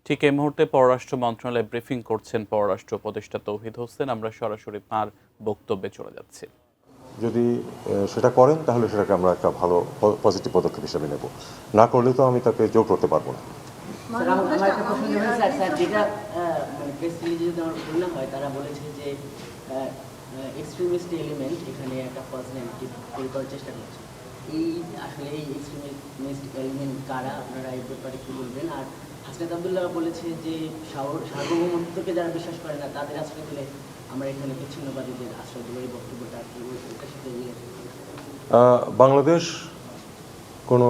ঠিক এই মুহূর্তে পররাষ্ট্র মন্ত্রণালয়ে ব্রিফিং করছেন পররাষ্ট্র উপদেষ্টা তৌহিদ হোসেন। আমরা সরাসরি তাঁর বক্তব্যে চলে যাচ্ছি। যদি সেটা করেন তাহলে সেটাকে আমরা একটা ভালো পজিটিভ পদক্ষেপ হিসেবে নেব, না করলে তো আমি তাকে জোর করতে পারবো না। তারা বলেছে যে এক্সট্রিমিস্ট এলিমেন্ট এখানে একটা ফার্স্ট নেগেটিভ তৈরি করার চেষ্টা করছে। এই আসলে এই এক্সট্রিমিস্ট এলিমেন্ট কারা, আপনারা এই ব্যাপারে কি বলবেন? আর হাসনাত আবদুল্লাহ বলেছে যে সার্বভৌমত্বকে যারা বিশ্বাস করে না তাদের আশ্রয় দিলে আমরা এখানে বিচ্ছিন্নবাদীদের আশ্রয় দেবো, এই বক্তব্যটা আর কি ওটার সাথে বাংলাদেশ কোনো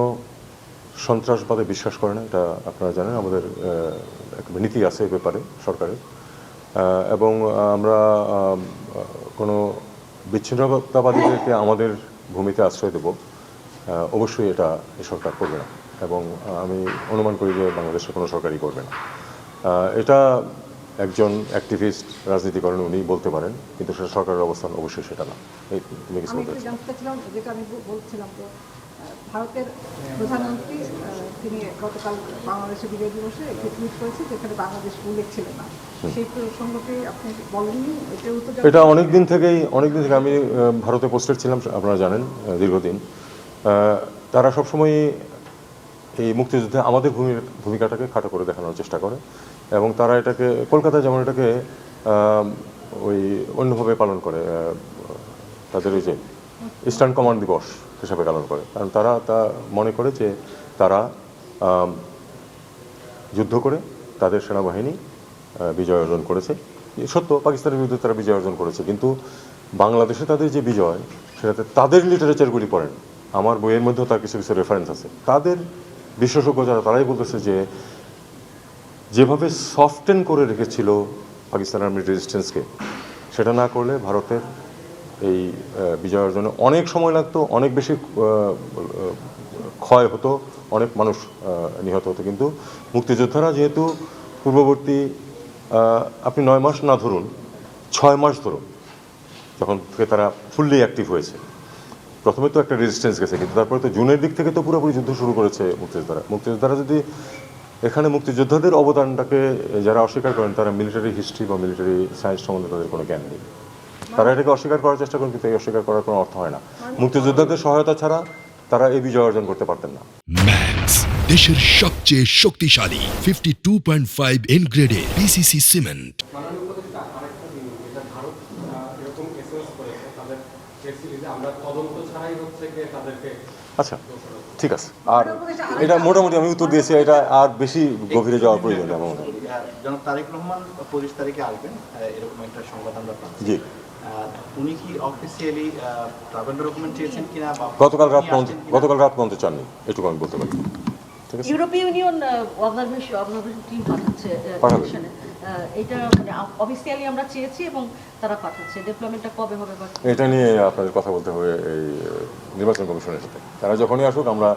সন্ত্রাসবাদে বিশ্বাস করে না, এটা আপনারা জানেন। আমাদের একটা নীতি আছে এই ব্যাপারে সরকারের, এবং আমরা কোনো বিচ্ছিন্নতাবাদীদেরকে আমাদের ভূমিতে আশ্রয় দেব অবশ্যই এটা এই সরকার করবে না, এবং আমি অনুমান করি যে বাংলাদেশের কোনো সরকারই করবে না। এটা একজন অ্যাক্টিভিস্ট রাজনীতি করেন, উনি বলতে পারেন, কিন্তু সেটা সরকারের অবস্থান অবশ্যই সেটা না। তুমি কিছু বলতে চাচ্ছিলাম, যেটা আমি বলছিলাম, তো ভারতের প্রধানমন্ত্রী তিনি গতকাল বাংলাদেশের বিজয় দিবসে একটি টুইট করেছে যেখানে বাংলাদেশ উল্লেখ ছিল না, সেই প্রসঙ্গটি আপনি বলেননি। এটা অনেক দিন থেকে আমি ভারতে পোস্টেড ছিলাম, আপনারা জানেন, দীর্ঘদিন। তারা সবসময় এই মুক্তিযুদ্ধে আমাদের ভূমিকাটাকে খাটো করে দেখানোর চেষ্টা করে, এবং তারা এটাকে কলকাতায় যেমন এটাকে ওই অন্যভাবে পালন করে, তাদের ওই যে ইস্টার্ন কমান্ড দিবস হিসাবে পালন করে, কারণ তারা তা মনে করে যে তারা যুদ্ধ করে তাদের সেনাবাহিনী বিজয় অর্জন করেছে। সত্য, পাকিস্তানের বিরুদ্ধে তারা বিজয় অর্জন করেছে, কিন্তু বাংলাদেশে তাদের যে বিজয় সেটাতে তাদের লিটারেচারগুলি পড়েন, আমার বইয়ের মধ্যেও তার কিছু কিছু রেফারেন্স আছে। তাদের বিশেষজ্ঞ যারা, তারাই বলতেছে যে যেভাবে সফটেন করে রেখেছিল পাকিস্তান আর্মি রেজিস্ট্যান্সকে, সেটা না করলে ভারতের এই বিজয় অর্জনে অনেক সময় লাগতো, অনেক বেশি ক্ষয় হতো, অনেক মানুষ নিহত হতো। কিন্তু মুক্তিযোদ্ধারা যেহেতু পূর্ববর্তী আপনি 9 মাস না ধরুন, 6 মাস ধরুন, যখন থেকে তারা ফুললি অ্যাক্টিভ হয়েছে, প্রথমে তো একটা রেজিস্ট্যান্স গেছে, কিন্তু তারপরে তো জুনের দিক থেকে তো পুরোপুরি যুদ্ধ শুরু করেছে মুক্তিযোদ্ধারা যদি এখানে মুক্তিযোদ্ধাদের অবদানটাকে যারা অস্বীকার করেন, তারা মিলিটারি হিস্ট্রি বা মিলিটারি সায়েন্স সম্বন্ধে তাদের কোনো জ্ঞান নেই। তারা এটাকে অস্বীকার করার চেষ্টা করেন, কিন্তু এই অস্বীকার করার কোনো অর্থ হয় না। মুক্তিযোদ্ধাদের সহায়তা ছাড়া তারা এই বিজয় অর্জন করতে পারতেন না। ম্যাক্স, দেশের সবচেয়ে শক্তিশালী 52.5 এন গ্রেডের পিসিসি সিমেন্ট। আচ্ছা, ঠিক আছে। আর এটা মোটামুটি আমি উত্তর দিয়েছি, এটা আর বেশি গভীরে যাওয়ার প্রয়োজন নেই। জনাব তারেক রহমান 25 তারিখে আসবেন, এরকম একটা সংবাদ আমরা পাচ্ছি। জি, উনি কি অফিসিয়ালি ট্রাভেল ডকুমেন্ট চেয়েছেন কিনা? গতকাল রাত পর্যন্ত চাননি, এটুকু আমি বলতে পারি। ঠিক আছে, ইউরোপীয় ইউনিয়ন অবজারভেশন টিম পাঠাচ্ছে ইলেকশনে, এটা মানে অফিসিয়ালি আমরা চেয়েছি এবং তারা পাঠাচ্ছে। ডেভেলপমেন্টটা কবে হবে? এটা নিয়ে আপনাদের কথা বলতে হবে এই নির্বাচন কমিশনের সাথে। তারা যখনই আসুক, আমরা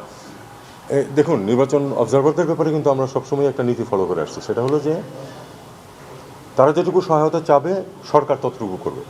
দেখুন, নির্বাচন অবজারভারদের ব্যাপারে কিন্তু আমরা সবসময় একটা নীতি ফলো করে আসছি, সেটা হলো যে তারা যেটুকু সহায়তা চাবে সরকার ততটুকু করবে।